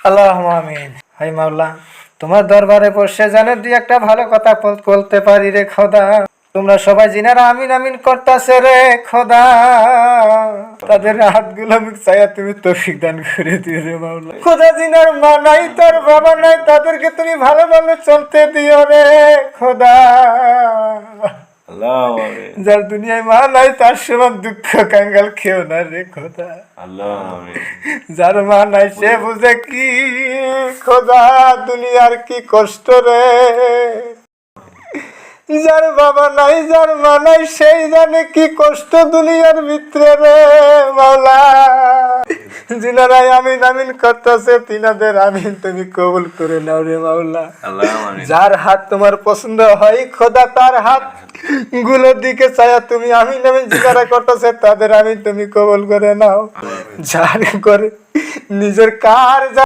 আল্লাহুম্মা আমিন। হাই মাওলা, তোমার দরবারে বসে জানে দুই একটা ভালো কথা বলতে পারি রে খোদা। তোমরা সবাই জিনারা আমিন আমিন করতাছে রে খোদা, তাদের হাতগুলো চাইয়া তুমি তৌফিক দান করে দিও রে মাওলা। খোদা জিনার মা নাই, তার বাবা নাই, তাদেরকে তুমি ভালো ভালো চলতে দিও রে খোদা। আল্লাহ আমিন। যার দুনিয়ায় মা নাই তার সমান দুঃখ কাঙ্গাল খেও না রে খোদা। আল্লাহ আমিন। যার মা নাই সে বুঝে কি খোদা দুনিয়ার কি কষ্ট রে। যার বাবা নাই, যার মা নাই, সেই জানে কি কষ্ট দুনিয়ার ভিতরে রে মাওলা। যিনারাই আমিন আমিন করতেছে তিনাদের আমিন তুমি কবুল করে নাও রে মাওলা। আল্লাহ আমিন। যার হাত তোমার পছন্দ হয় খোদা, তার হাত গুলোর দিকে চাইয়া তুমি আমিন আমিন যারা করতেছে তাদের আমিন তুমি কবুল করে নাও। যার করে নিজের কার